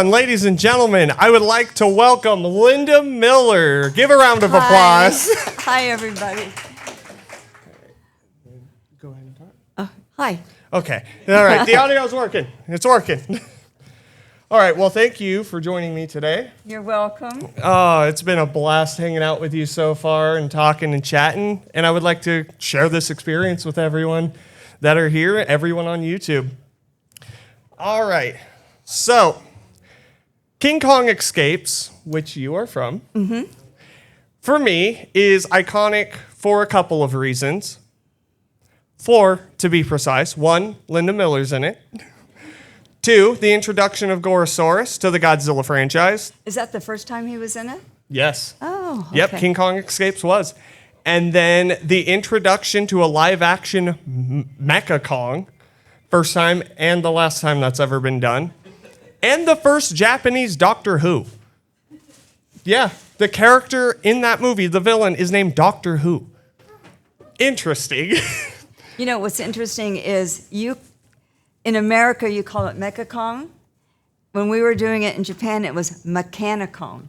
everyone, ladies and gentlemen, I would like to welcome Linda Miller. Give a round of applause. Hi, everybody. Go ahead and talk. Hi. Okay. All right. The audio's working. It's working. All right. Well, thank you for joining me today. You're welcome. Oh, it's been a blast hanging out with you so far and talking and chatting. And I would like to share this experience with everyone that are here, everyone on YouTube. All right. So, King Kong Escapes, which you are from, for me is iconic for a couple of reasons. 4, to be precise. 1, Linda Miller's in it. 2, the introduction of Gorosaurus to the Godzilla franchise. Is that the first time he was in it? Yes. Oh, okay. Yep, King Kong Escapes was. And then the introduction to a live-action Mecha Kong. First time and the last time that's ever been done. And the first Japanese Doctor Who. Yeah, the character in that movie, the villain, is named Doctor Who. Interesting. You know, what's interesting is in America, you call it Mecha Kong. When we were doing it in Japan, it was Mechanicong.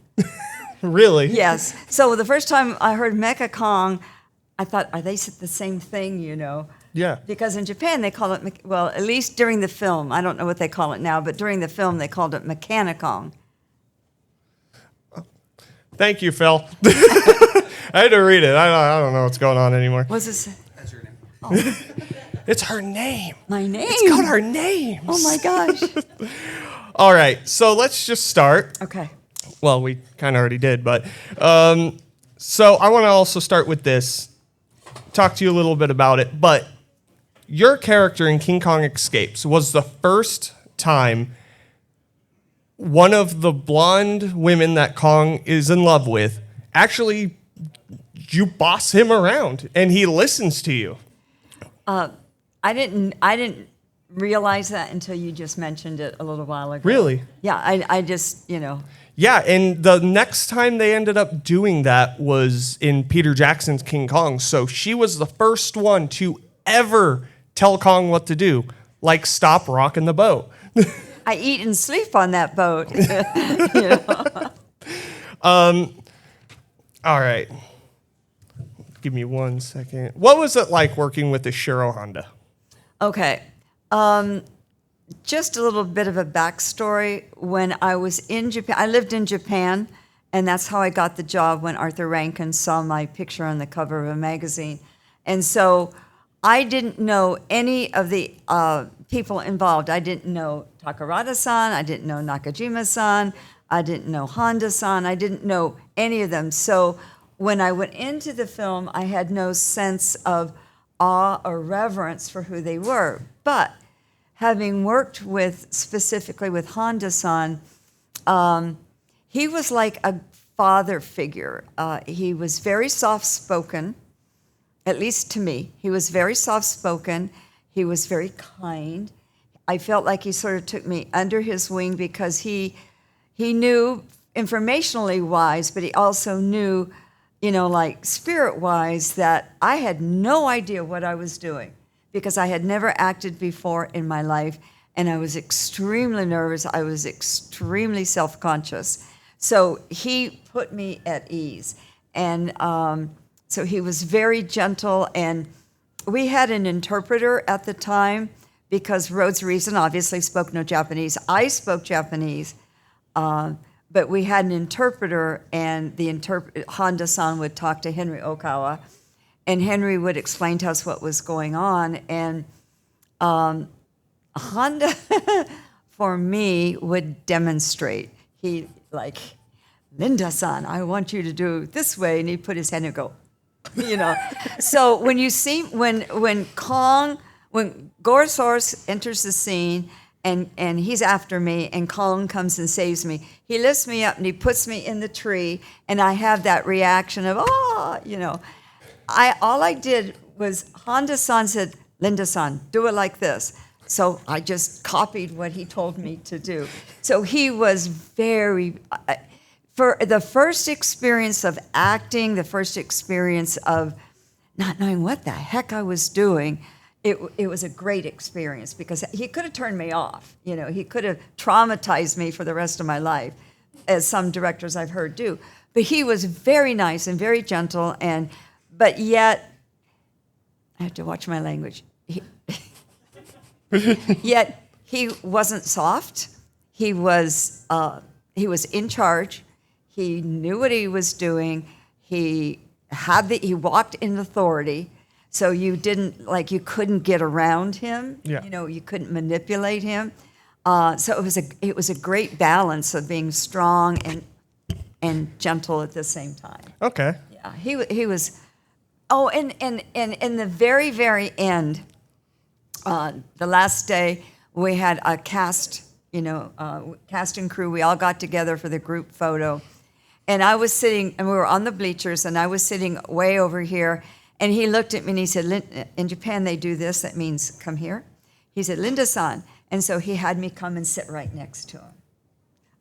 Really? Yes. So the first time I heard Mecha Kong, I thought, are they the same thing, you know? Yeah. Because in Japan, they call it, well, at least during the film. I don't know what they call it now, but during the film, they called it Mechanicong. Thank you, Phil. I had to read it. I don't know what's going on anymore. What's this? That's her name. Oh, It's her name. my name? It's got our names. Oh, my gosh. All right, so let's just start. Okay. Well, we kind of already did, but so I want to also start with this, talk to you a little bit about it, but your character in King Kong Escapes was the first time one of the blonde women that Kong is in love with, actually, you boss him around and he listens to you. I didn't realize that until you just mentioned it a little while ago. Really? Yeah, I just, you know. Yeah, and the next time they ended up doing that was in Peter Jackson's King Kong. So she was the first one to ever tell Kong what to do, like stop rocking the boat. I eat and sleep on that boat. You know? All right. Give me 1 second. What was it like working with the Shiro Honda? Okay. Just a little bit of a backstory. When I was in Japan, I lived in Japan, and that's how I got the job when Arthur Rankin saw my picture on the cover of a magazine. And so I didn't know any of the people involved. I didn't know Takarada-san, I didn't know Nakajima-san, I didn't know Honda-san, I didn't know any of them. So when I went into the film, I had no sense of awe or reverence for who they were. But having worked specifically with Honda-san, he was like a father figure. He was very soft-spoken, at least to me. He was very soft-spoken. He was very kind. I felt like he sort of took me under his wing because he knew informationally wise, but he also knew, you know, like spirit-wise, that I had no idea what I was doing because I had never acted before in my life, and I was extremely nervous. I was extremely self-conscious. So he put me at ease. And so he was very gentle, and we had an interpreter at the time because Rhodes Reason obviously spoke no Japanese. I spoke Japanese, but we had an interpreter, and Honda-san would talk to Henry Okawa, and Henry would explain to us what was going on. And Honda, for me, would demonstrate. He like, Linda-san, I want you to do this way, and he'd put his hand and go, you know. So when you see when Gorosaurus enters the scene and he's after me and Kong comes and saves me, he lifts me up and he puts me in the tree, and I have that reaction of you know. All I did was Honda-san said, Linda-san, do it like this. So I just copied what he told me to do. So he was very, for the first experience of acting, the first experience of not knowing what the heck I was doing, it was a great experience because he could have turned me off. You know, he could have traumatized me for the rest of my life, as some directors I've heard do. But he was very nice and very gentle, but yet, I have to watch my language. Yet he wasn't soft. He was in charge. He knew what he was doing. He walked in authority. So you couldn't get around him. Yeah. You know, you couldn't manipulate him. So it was a great balance of being strong and gentle at the same time. Okay. Yeah, he was. Oh, and in the very, very end, the last day, we had a cast and crew. We all got together for the group photo. And I was sitting, and we were on the bleachers, and I was sitting way over here. And he looked at me and he said, in Japan, they do this. That means come here. He said, Linda-san. And so he had me come and sit right next to him.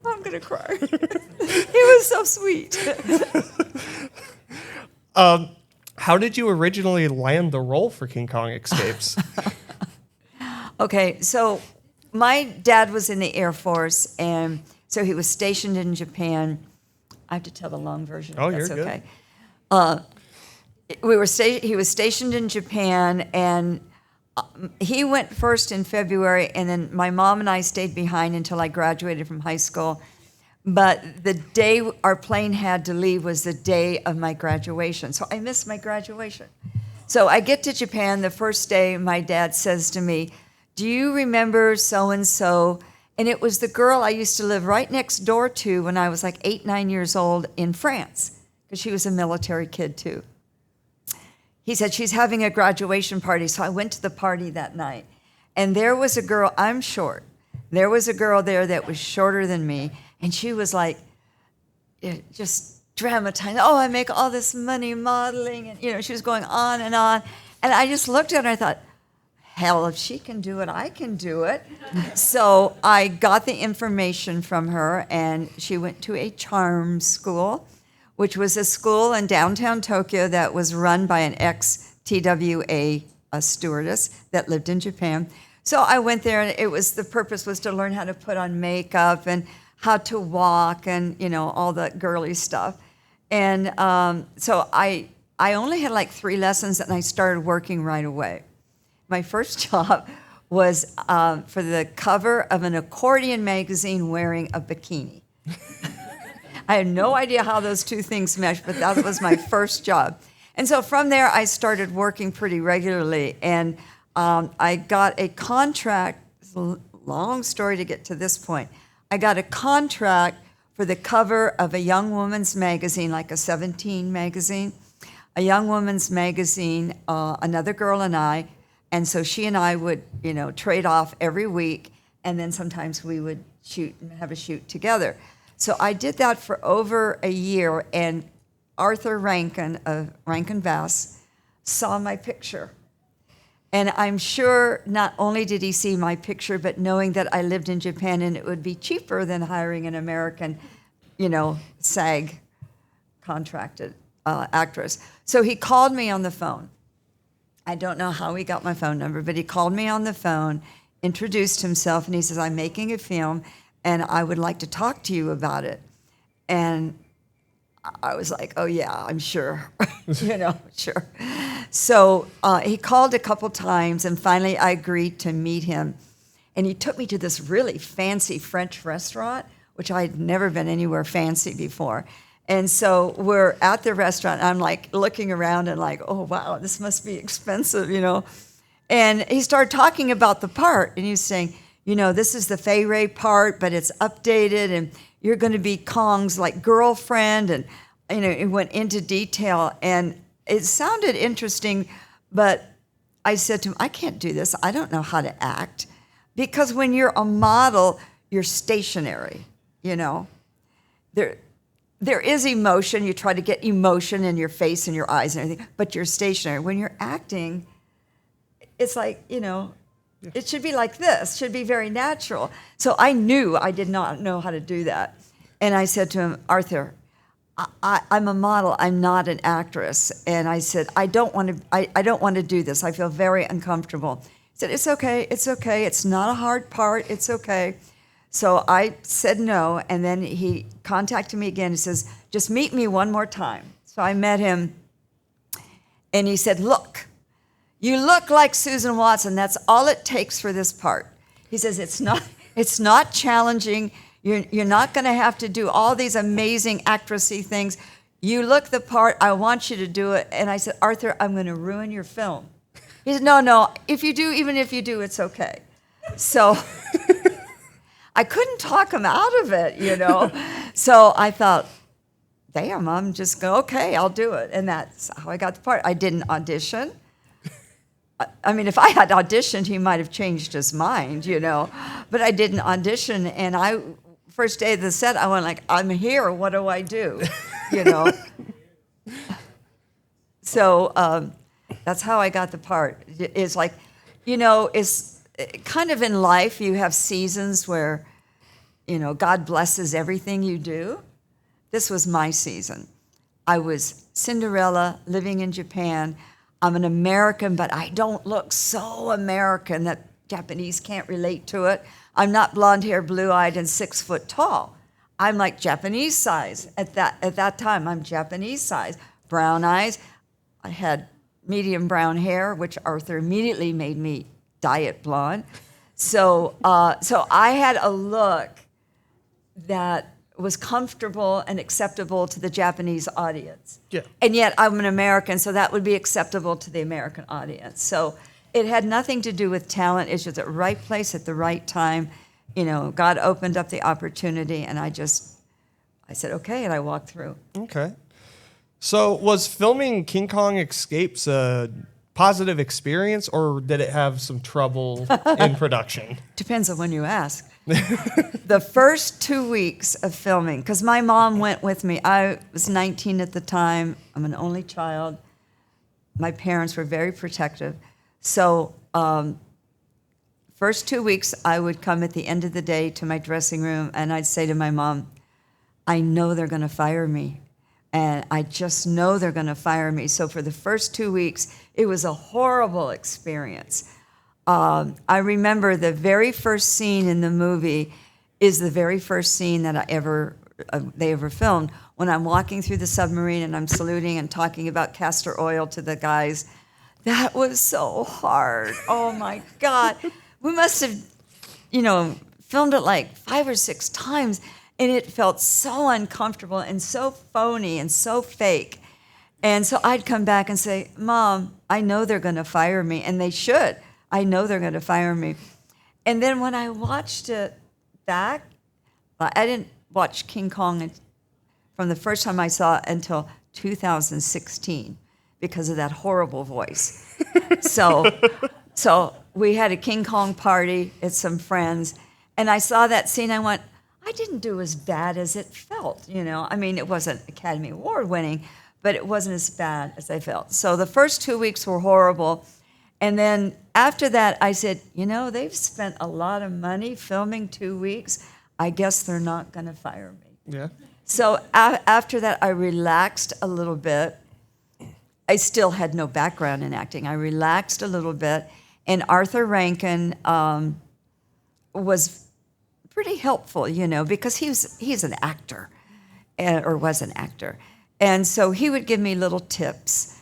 Oh, I'm going to cry. He was so sweet. How did you originally land the role for King Kong Escapes? Okay, so my dad was in the Air Force, and so he was stationed in Japan. I have to tell the long version. Oh, if that's you're okay. He was stationed in Japan, and he went first in February, and then my mom and I stayed behind until I graduated from high school. But the day our plane had to leave was the day of my graduation, so I missed my graduation. So I get to Japan the first day. My dad says to me, "Do you remember so-and-so?" And it was the girl I used to live right next door to when I was like 8, 9 years old in France, because she was a military kid too. He said, she's having a graduation party. So I went to the party that night. And there was a girl, I'm short. There was a girl there that was shorter than me. And she was like, just dramatizing. Oh, I make all this money modeling. And, she was going on. And I just looked at her and I thought, hell, if she can do it, I can do it. So I got the information from her, and she went to a charm school, which was a school in downtown Tokyo that was run by an ex-TWA stewardess that lived in Japan. So I went there, and the purpose was to learn how to put on makeup and how to walk and, all the girly stuff. And so I only had like 3 lessons, and I started working right away. My first job was for the cover of an accordion magazine wearing a bikini. I had no idea how those two things meshed, but that was my first job. And so from there, I started working pretty regularly. And I got a contract, it's a long story to get to this point. I got a contract for the cover of a young woman's magazine, like a 17 magazine, a young woman's magazine, another girl and I. And so she and I would, trade off every week, and then sometimes we would have a shoot together. So I did that for over a year, and Arthur Rankin of Rankin Bass saw my picture. And I'm sure not only did he see my picture, but knowing that I lived in Japan and it would be cheaper than hiring an American, SAG contracted actress. So he called me on the phone. I don't know how he got my phone number, but he called me on the phone, introduced himself, and he says, I'm making a film, and I would like to talk to you about it. And I was like, oh, yeah, I'm sure, sure. So he called a couple times, and finally I agreed to meet him. And he took me to this really fancy French restaurant, which I had never been anywhere fancy before. And so we're at the restaurant. I'm like looking around and like, oh, wow, this must be expensive, And he started talking about the part. And he's saying, this is the Fay Ray part, but it's updated. And you're going to be Kong's like girlfriend. And, it went into detail. And it sounded interesting. But I said to him, I can't do this. I don't know how to act. Because when you're a model, you're stationary, There is emotion. You try to get emotion in your face and your eyes and everything, but you're stationary. When you're acting, it's like, it should be like this, should be very natural. So I knew I did not know how to do that. And I said to him, Arthur, I'm a model. I'm not an actress. And I said, I don't want to. I don't want to do this. I feel very uncomfortable. He said, it's okay. It's okay. It's not a hard part. It's okay. So I said no, and then he contacted me again. He says, just meet me one more time. So I met him, and he said, look, you look like Susan Watson. That's all it takes for this part. He says, it's not challenging. You're not going to have to do all these amazing actressy things. You look the part. I want you to do it. And I said, Arthur, I'm going to ruin your film. He said, no, if you do, even if you do, it's okay. So I couldn't talk him out of it, you know. So I thought, damn, I'm just going, okay, I'll do it. And that's how I got the part. I didn't audition. I mean, if I had auditioned, he might have changed his mind, you know. But I didn't audition. And first day of the set, I went like, I'm here. What do I do? You know. So that's how I got the part. It's like, you know, it's kind of in life, you have seasons where, you know, God blesses everything you do. This was my season. I was Cinderella living in Japan. I'm an American, but I don't look so American that Japanese can't relate to it. I'm not blonde hair, blue-eyed, and 6 foot tall. I'm like Japanese size at that time. I'm Japanese size, brown eyes. I had medium brown hair, which Arthur immediately made me dye it blonde. So I had a look that was comfortable and acceptable to the Japanese audience. Yeah. And yet I'm an American, so that would be acceptable to the American audience. So it had nothing to do with talent. It's just the right place at the right time. You know, God opened up the opportunity, and I said, okay, and I walked through. Okay. So was filming King Kong Escapes a positive experience, or did it have some trouble in production? Depends on when you ask. The first 2 weeks of filming, because my mom went with me. I was 19 at the time. I'm an only child. My parents were very protective. So first 2 weeks, I would come at the end of the day to my dressing room, and I'd say to my mom, I know they're going to fire me. And I just know they're going to fire me. So for the first 2 weeks, it was a horrible experience. I remember the very first scene in the movie is the very first scene that they ever filmed, when I'm walking through the submarine and I'm saluting and talking about castor oil to the guys. That was so hard. Oh my God. We must have, you know, filmed it like 5 or 6 times, and it felt so uncomfortable and so phony and so fake. And so I'd come back and say, Mom, I know they're going to fire me, and they should. I know they're going to fire me. And then when I watched it back, I didn't watch King Kong from the first time I saw it until 2016 because of that horrible voice. So we had a King Kong party at some friends, and I saw that scene. I went, I didn't do as bad as it felt, you know. I mean, it wasn't Academy Award winning, but it wasn't as bad as I felt. So the first 2 weeks were horrible. And then after that, I said, you know, they've spent a lot of money filming 2 weeks. I guess they're not going to fire me. Yeah. So after that, I relaxed a little bit. I still had no background in acting. I relaxed a little bit. And Arthur Rankin was pretty helpful, you know, because he's an actor, or was an actor. And so he would give me little tips.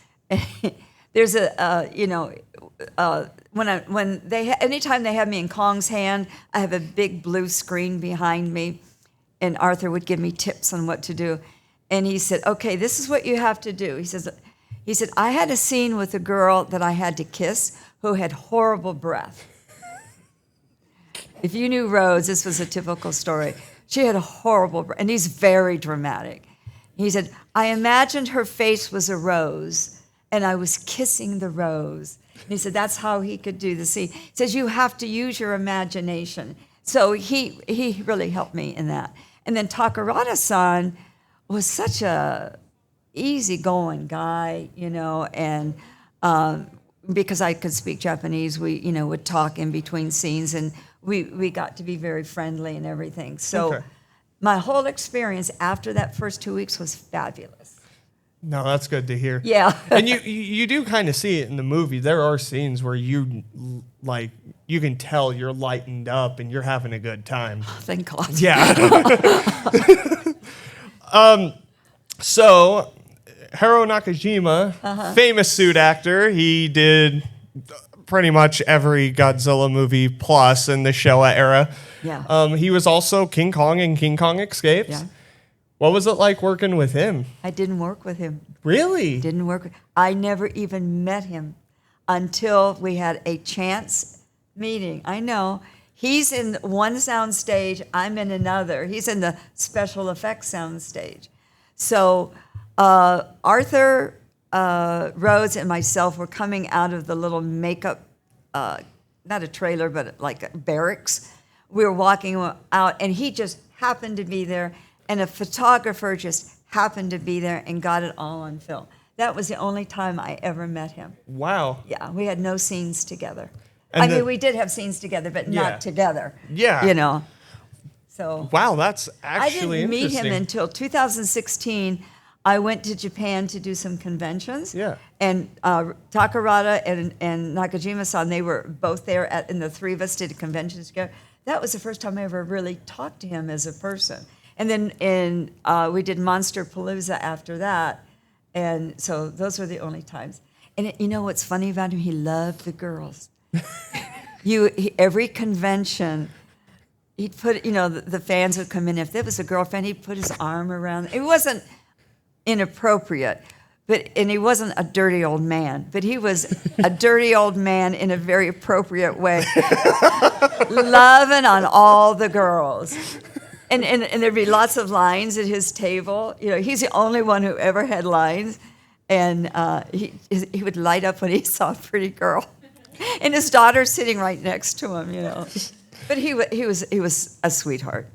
There's anytime they have me in Kong's hand, I have a big blue screen behind me, and Arthur would give me tips on what to do. And he said, okay, this is what you have to do. He said, I had a scene with a girl that I had to kiss who had horrible breath. If you knew Rose, this was a typical story. She had a horrible breath, and he's very dramatic. He said, I imagined her face was a rose, and I was kissing the rose. And he said that's how he could do the scene. He says you have to use your imagination. So he really helped me in that. And then Takarada-san was such a easygoing guy, you know, and because I could speak Japanese, we, you know, would talk in between scenes, and we got to be very friendly and everything. So, Okay. my whole experience after that first 2 weeks was fabulous. No, that's good to hear. Yeah. And you do kind of see it in the movie. There are scenes where you can tell you're lightened up and you're having a good time. Thank God. Yeah. So Hiro Nakajima, famous suit actor, he did pretty much every Godzilla movie plus in the Showa era. Yeah. He was also King Kong in King Kong Escapes. Yeah. What was it like working with him? I didn't work with him. Really? Didn't work with I never even met him until we had a chance meeting. I know. He's in one sound stage, I'm in another. He's in the special effects sound stage. So Arthur Rhodes and myself were coming out of the little makeup, not a trailer, but like a barracks. We were walking out, and he just happened to be there, and a photographer just happened to be there and got it all on film. That was the only time I ever met him. Wow. Yeah, we had no scenes together. And we did have scenes together, but Yeah. not together. Yeah. You know. So Wow, that's I actually didn't meet him interesting. until 2016. I went to Japan to do some conventions. Yeah. And Takarada and Nakajima-san, they were both there, and the three of us did conventions together. That was the first time I ever really talked to him as a person. And then we did Monster Palooza after that. And so those were the only times. And you know what's funny about him? He loved the girls. Every convention, he'd put, the fans would come in. If there was a girlfriend, he'd put his arm around. It wasn't inappropriate, and he wasn't a dirty old man, but he was a dirty old man in a very appropriate way, loving on all the girls. And there'd be lots of lines at his table. He's the only one who ever had lines, and he would light up when he saw a pretty girl, and his daughter's sitting right next to him. But he was a sweetheart.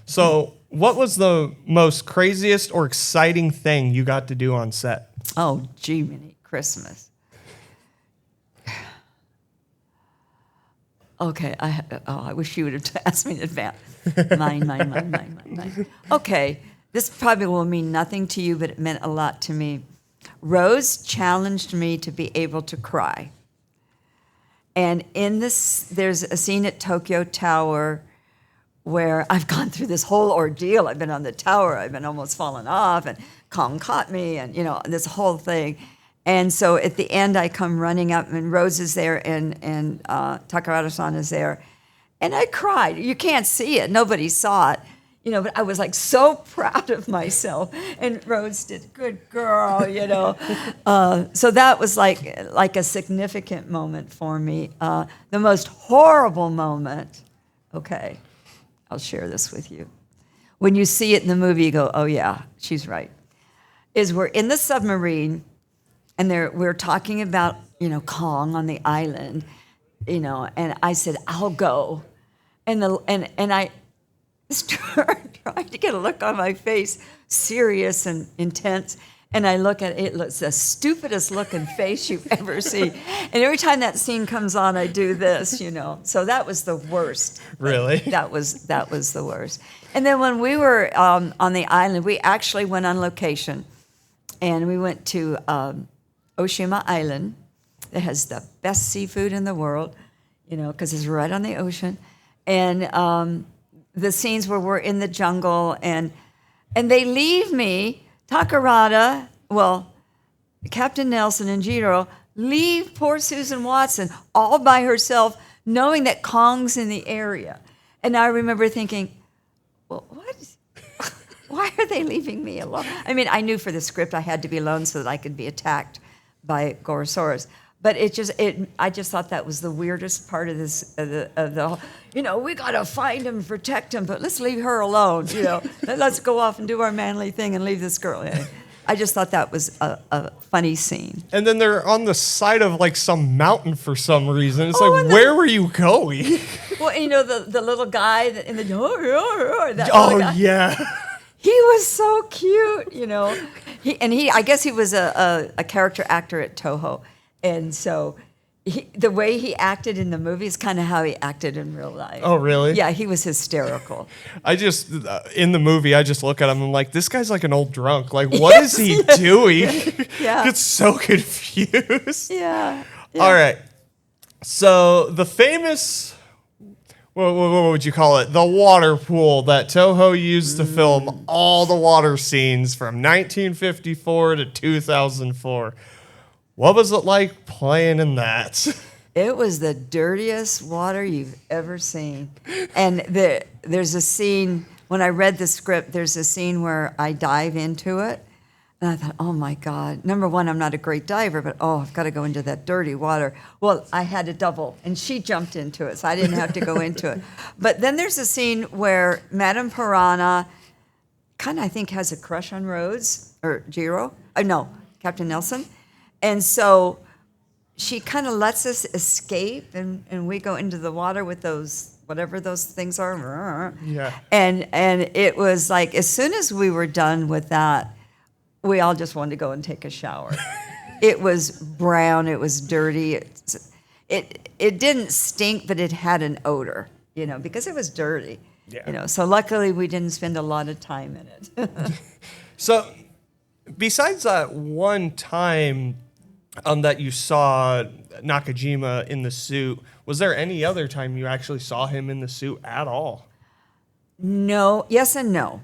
So, what was the most craziest or exciting thing you got to do on set? Oh, gee, mini Christmas. Okay, I wish you would have asked me in advance. Mine. Okay, this probably will mean nothing to you, but it meant a lot to me. Rose challenged me to be able to cry. And in this, there's a scene at Tokyo Tower where I've gone through this whole ordeal. I've been on the tower, I've been almost fallen off, and Kong caught me, and this whole thing. And so at the end, I come running up, and Rose is there, and Takarada-san is there, and I cried. You can't see it; nobody saw it, But I was like so proud of myself. And Rose did, good girl, So that was like a significant moment for me. The most horrible moment. Okay. I'll share this with you. When you see it in the movie, you go, oh, yeah, she's right. Is we're in the submarine, and we're talking about, Kong on the island, and I said, I'll go. And I tried to get a look on my face, serious and intense, and I look at it, it's the stupidest looking face you've ever seen. And every time that scene comes on, I do this, So that was the worst. Really? That was the worst. And then when we were on the island, we actually went on location, and we went to Oshima Island. It has the best seafood in the world, because it's right on the ocean. And the scenes where we're in the jungle, and they leave me, Takarada, Captain Nelson and Jiro, leave poor Susan Watson all by herself, knowing that Kong's in the area. And I remember thinking, well, what? Why are they leaving me alone? I mean, I knew for the script I had to be alone so that I could be attacked by Gorosaurus. But I just thought that was the weirdest part of this, of the we got to find him, protect him, but let's leave her alone, Let's go off and do our manly thing and leave this girl. I just thought that was a funny scene. And then they're on the side of some mountain for some reason. It's where were you going? Well, the little guy in the that Oh, little guy, yeah. he was so cute, I guess he was a character actor at Toho, and so the way he acted in the movie is kind of how he acted in real life. Oh, really? Yeah, he was hysterical. I just, in the movie, I just look at him and I'm like, this guy's like an old drunk. Like, what is he doing? Yeah. Get so confused. Yeah. All right. So the famous, what would you call it? The water pool that Toho used to film all the water scenes from 1954 to 2004. What was it like playing in that? It was the dirtiest water you've ever seen. And there's a scene, when I read the script, there's a scene where I dive into it. And I thought, oh my God. Number one, I'm not a great diver, but I've got to go into that dirty water. Well, I had a double, and she jumped into it, so I didn't have to go into it. But then there's a scene where Madame Piranha kind of, I think, has a crush on Rhodes, or Jiro. No, Captain Nelson. And so she kind of lets us escape, and we go into the water with those, whatever those things are. Yeah. And it was like, as soon as we were done with that, we all just wanted to go and take a shower. It was brown. It was dirty. It didn't stink, but it had an odor, because it was dirty. Yeah. So luckily we didn't spend a lot of time in it. So besides that one time that you saw Nakajima in the suit, was there any other time you actually saw him in the suit at all? No, yes and no.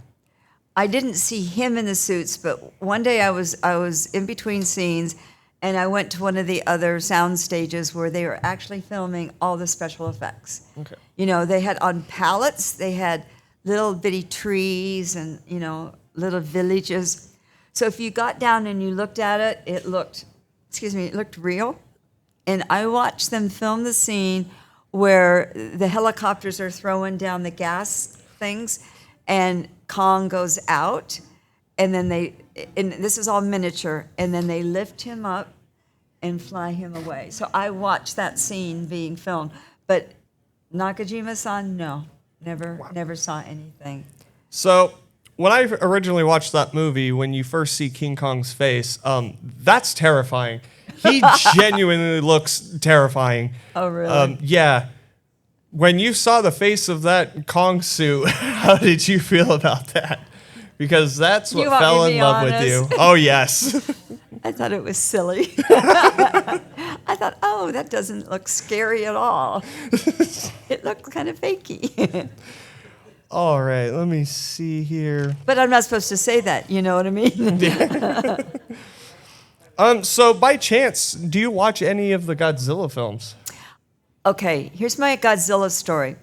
I didn't see him in the suits, but one day I was in between scenes, and I went to one of the other sound stages where they were actually filming all the special effects. Okay. They had on pallets, they had little bitty trees and, little villages. So if you got down and you looked at it, it looked real. And I watched them film the scene where the helicopters are throwing down the gas things, and Kong goes out, and then and this is all miniature, and then they lift him up and fly him away. So I watched that scene being filmed, but Nakajima-san, no, never saw anything. So when I originally watched that movie, when you first see King Kong's face, that's terrifying. He genuinely looks terrifying. Oh, really? Yeah. When you saw the face of that Kong suit, how did you feel about that? Because that's what fell in love with you. Oh, yes. I thought it was silly. I thought, that doesn't look scary at all. It looked kind of fakey. All right, let me see here. But I'm not supposed to say that, you know what I mean? So by chance, do you watch any of the Godzilla films? Okay, here's my Godzilla story.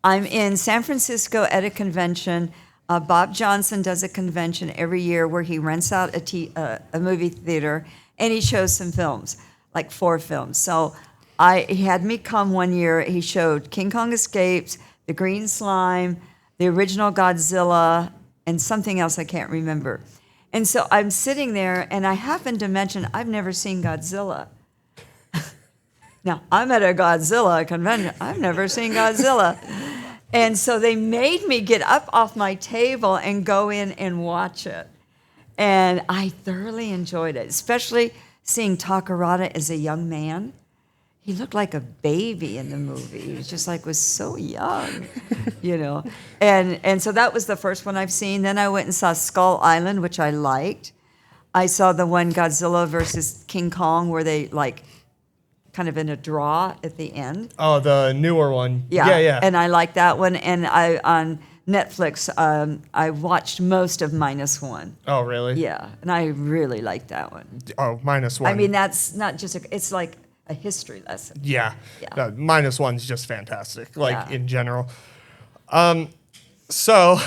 I'm in San Francisco at a convention. Bob Johnson does a convention every year where he rents out a movie theater, and he shows some films, like 4 films. So he had me come one year. He showed King Kong Escapes, The Green Slime, the original Godzilla, and something else I can't remember. And so I'm sitting there, and I happened to mention I've never seen Godzilla. Now, I'm at a Godzilla convention. I've never seen Godzilla. And so they made me get up off my table and go in and watch it. And I thoroughly enjoyed it, especially seeing Takarada as a young man. He looked like a baby in the movie. He was just was so young, And so that was the first one I've seen. Then I went and saw Skull Island, which I liked. I saw the one Godzilla versus King Kong where they kind of in a draw at the end. Oh, the newer one. Yeah. And I like that one. And on Netflix, I watched most of -1. Oh, really? Yeah, and I really liked that one. Oh, -1. I mean, that's not just it's like a history lesson. Yeah. Yeah. -1's just fantastic, in general. So.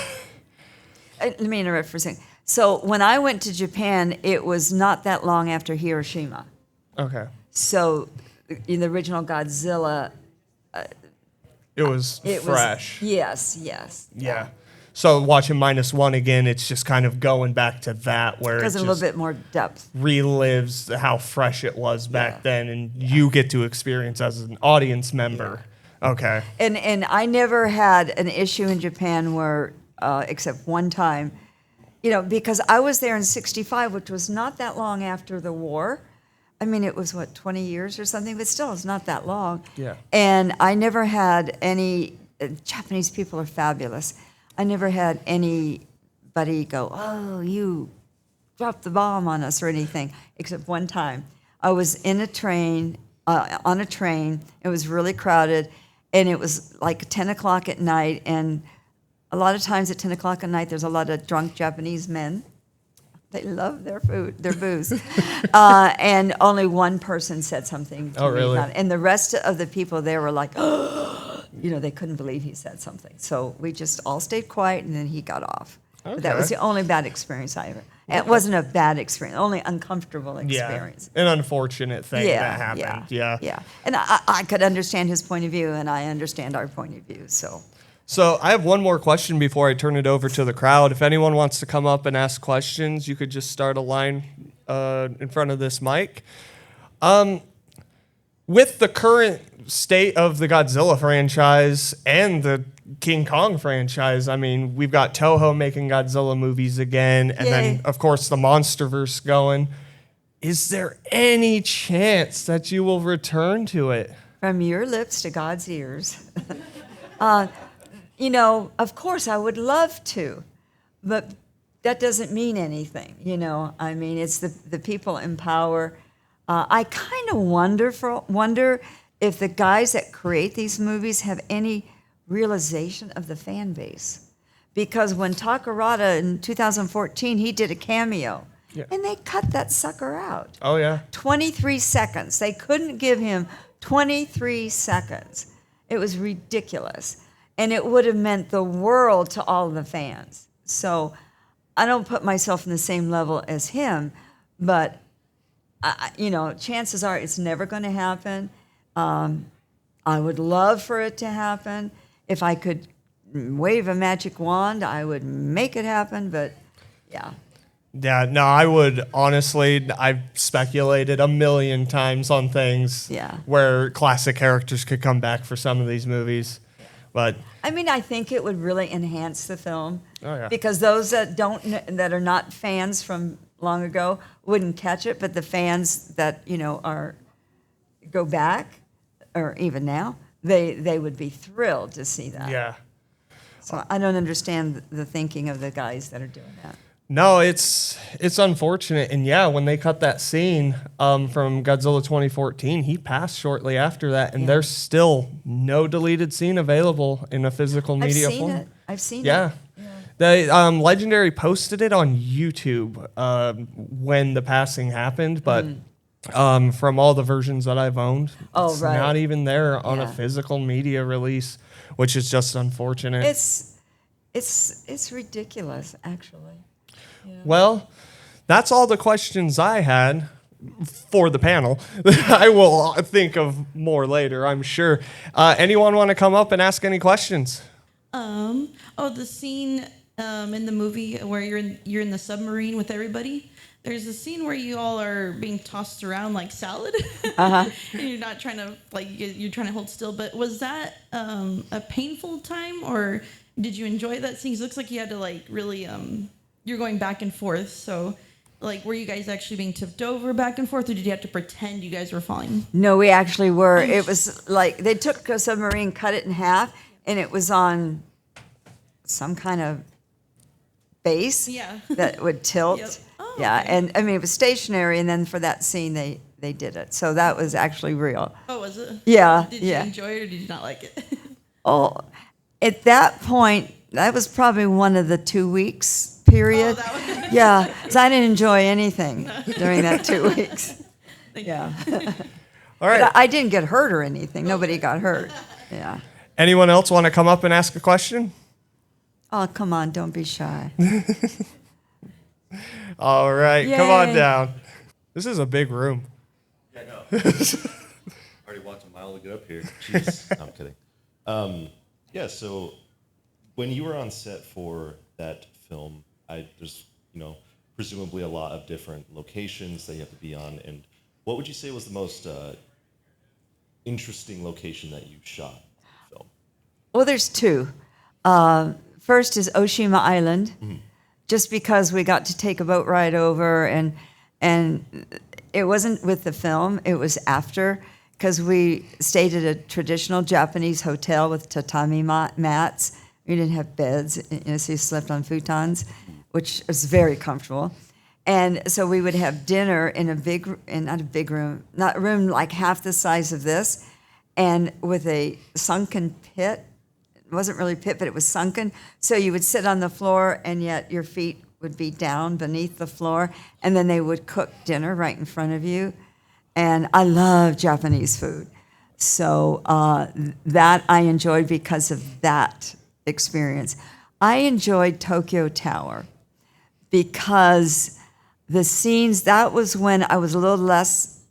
Let me interrupt for a second. So when I went to Japan, it was not that long after Hiroshima. Okay. So in the original Godzilla, it was fresh. Yes. Yeah. So watching -1 again, it's just kind of going back to that where because it a little bit more depth relives how fresh it was back then, and you get to experience as an audience member. Yeah. Okay. And I never had an issue in Japan where, except one time, because I was there in '65, which was not that long after the war. I mean, it was, 20 years or something, but still, it's not that long. Yeah. And I never had any, Japanese people are fabulous. I never had anybody go, oh, you dropped the bomb on us or anything, except one time. I was in a train, on a train. It was really crowded, and it was like 10 o'clock at night. And a lot of times at 10 o'clock at night, there's a lot of drunk Japanese men. They love their food, their booze. And only one person said something to me really? about it. And the rest of the people there were like, they couldn't believe he said something. So we just all stayed quiet, and then he got off. Okay. But that was the only bad experience I ever. It wasn't a bad experience, only uncomfortable experience. An unfortunate thing that happened. Yeah. And I could understand his point of view, and I understand our point of view. So I have one more question before I turn it over to the crowd. If anyone wants to come up and ask questions, you could just start a line in front of this mic. With the current state of the Godzilla franchise and the King Kong franchise, I mean, we've got Toho making Godzilla movies again, and then, of course, the Monsterverse going. Is there any chance that you will return to it? From your lips to God's ears. Of course, I would love to, but that doesn't mean anything. I mean, it's the people in power. I kind of wonder if the guys that create these movies have any realization of the fan base. Because when Takarada in 2014, he did a cameo, and they cut that sucker out. Oh, yeah. 23 seconds. They couldn't give him 23 seconds. It was ridiculous. And it would have meant the world to all the fans. So I don't put myself in the same level as him, but, chances are it's never going to happen. I would love for it to happen. If I could wave a magic wand, I would make it happen, but yeah. Yeah, no, I would honestly, I've speculated a million times on things where classic characters could come back for some of these movies. But I mean, I think it would really enhance the film. Oh, yeah. Because those that that are not fans from long ago wouldn't catch it, but the fans that, go back, or even now, they would be thrilled to see that. yeah. So I don't understand the thinking of the guys that are doing that. No, it's unfortunate. And yeah, when they cut that scene from Godzilla 2014, he passed shortly after that, and there's still no deleted scene available in a physical media form. I've seen it. Yeah. The Legendary posted it on YouTube when the passing happened, but from all the versions that I've owned, it's not even there on a physical media release, which is just unfortunate. It's ridiculous, actually. Yeah. Well, that's all the questions I had for the panel. I will think of more later, I'm sure. Anyone want to come up and ask any questions? The scene in the movie where you're in the submarine with everybody. There's a scene where you all are being tossed around like salad, and you're not trying to you're trying to hold still. But was that a painful time, or did you enjoy that scene? 'Cause it looks like you had to really you're going back and forth. So were you guys actually being tipped over back and forth, or did you have to pretend you guys were falling? No, we actually were. It was like they took a submarine, cut it in half, and it was on some kind of base that would tilt. Yep. Oh, yeah, okay. and I mean it was stationary, and then for that scene they did it. So that was actually real. Oh, was it? Yeah. Did you enjoy it, or did you not like it? Oh, at that point, that was probably one of the 2 weeks period. Yeah, because I didn't enjoy anything during that 2 weeks. Yeah. All right. But I didn't get hurt or anything. Nobody got hurt. Yeah. Anyone else want to come up and ask a question? Oh, come on, don't be shy. All right, come on Yay. down. This is a big room. Yeah, I know. Already walked a mile to get up here. Jeez. No, I'm kidding. So when you were on set for that film, there's presumably a lot of different locations that you have to be on. And what would you say was the most interesting location that you shot in the film? Well, there's two. First is Oshima Island, just because we got to take a boat ride over, and it wasn't with the film. It was after, because we stayed at a traditional Japanese hotel with tatami mats. We didn't have beds, so you slept on futons, which is very comfortable. And so we would have dinner in not a big room, not a room like half the size of this, and with a sunken pit. It wasn't really pit, but it was sunken. So you would sit on the floor, and yet your feet would be down beneath the floor, and then they would cook dinner right in front of you. And I love Japanese food. So that I enjoyed because of that experience. I enjoyed Tokyo Tower because the scenes, that was when I was a little less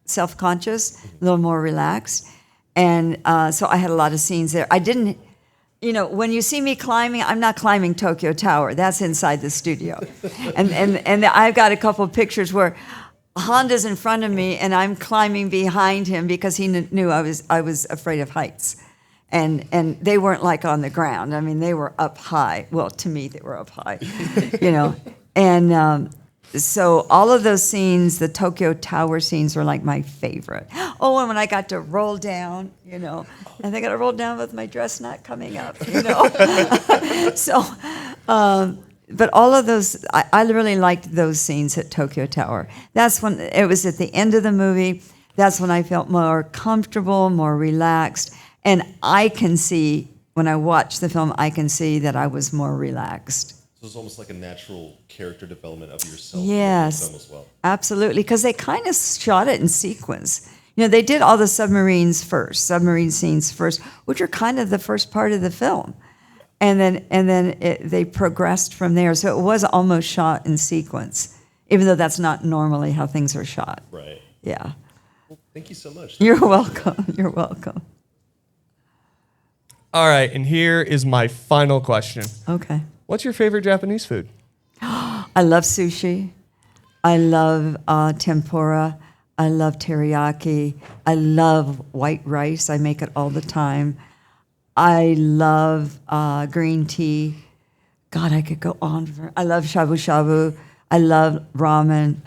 self-conscious, a little more relaxed. And so I had a lot of scenes there. I didn't, when you see me climbing, I'm not climbing Tokyo Tower. That's inside the studio. And I've got a couple of pictures where Honda's in front of me and I'm climbing behind him because he knew I was afraid of heights. And they weren't like on the ground. I mean, they were up high. Well, to me, they were up high, And so all of those scenes, the Tokyo Tower scenes were like my favorite. Oh, and when I got to roll down, and I got to roll down with my dress not coming up, So, but all of those, I really liked those scenes at Tokyo Tower. That's when, it was at the end of the movie, that's when I felt more comfortable, more relaxed. And I can see, when I watch the film, I can see that I was more relaxed. So it's almost like a natural character development of yourself. Yes, in the film as well. Absolutely, because they kind of shot it in sequence. They did all the submarine scenes first, which are kind of the first part of the film. And then they progressed from there. So it was almost shot in sequence, even though that's not normally how things are shot. Right. Yeah. Well, thank you so much. You're welcome. You're welcome. All right, and here is my final question. Okay. What's your favorite Japanese food? I love sushi. I love tempura. I love teriyaki. I love white rice. I make it all the time. I love green tea. God, I could go on. I love shabu shabu. I love ramen.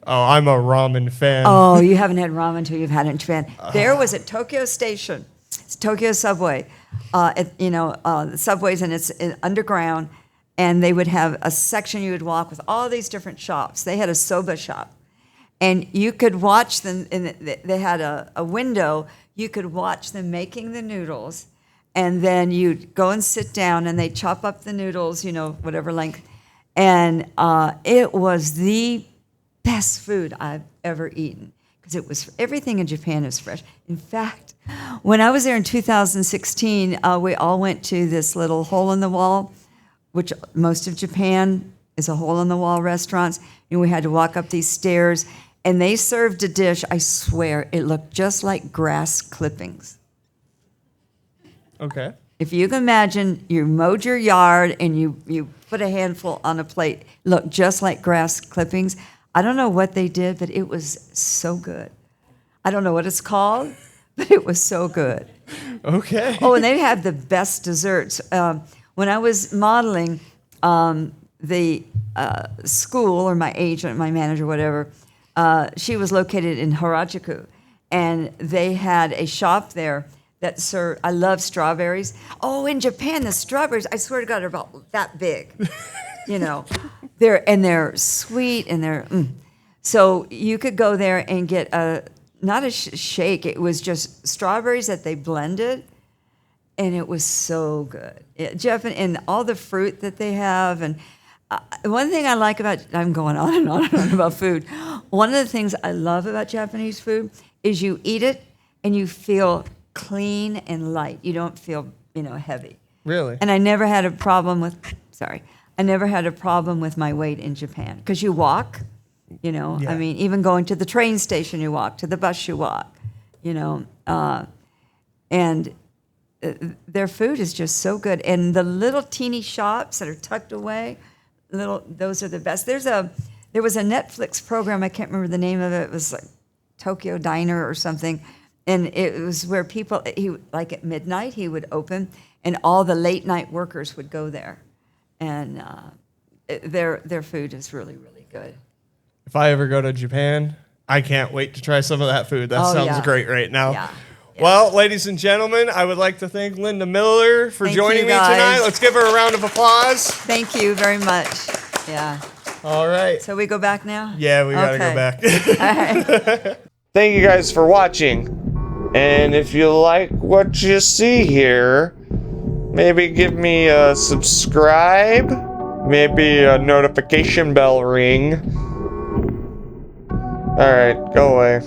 Oh, I'm a ramen fan. Oh, you haven't had ramen until you've had it in Japan. There was at Tokyo Station, it's Tokyo Subway. The subways, and it's underground, and they would have a section you would walk with all these different shops. They had a soba shop, and you could watch them, and they had a window. You could watch them making the noodles, and then you'd go and sit down, and they chop up the noodles, whatever length, and it was the best food I've ever eaten. Because everything in Japan is fresh. In fact, when I was there in 2016, we all went to this little hole-in-the-wall, which most of Japan is a hole-in-the-wall restaurants, and we had to walk up these stairs, and they served a dish, I swear, it looked just like grass clippings. Okay. If you can imagine, you mowed your yard, and you put a handful on a plate, it looked just like grass clippings. I don't know what they did, but it was so good. I don't know what it's called, but it was so good. Okay. Oh, and they had the best desserts. When I was modeling, the school, or my agent, my manager, whatever, she was located in Harajuku, and they had a shop there that served, I love strawberries. Oh, in Japan, the strawberries, I swear to God, are about that big. They're sweet, and so you could go there and get not a shake. It was just strawberries that they blended, and it was so good. Jeff, and all the fruit that they have, and one thing I like about, I'm going on and on and on about food. One of the things I love about Japanese food is you eat it and you feel clean and light. You don't feel heavy. Really? And I never had a problem with. I never had a problem with my weight in Japan because you walk, Yeah. I mean, even going to the train station, you walk, to the bus, you walk, and their food is just so good. And the little teeny shops that are tucked away, those are the best. There was a Netflix program, I can't remember the name of it. It was like Tokyo Diner or something. And it was where people, like at midnight, he would open, and all the late night workers would go there. And their food is really, really good. If I ever go to Japan, I can't wait to try some of that food. That Oh, sounds yeah. great right now. Yeah. Well, ladies and gentlemen, I would like to thank Linda Miller for Thank joining you, me tonight. guys. Let's give her a round of applause. Thank you very much. Yeah. All right. So we go back now? Yeah, we gotta go Okay. back. All right. Thank you guys for watching. And if you like what you see here, maybe give me a subscribe, maybe a notification bell ring. All right, go away.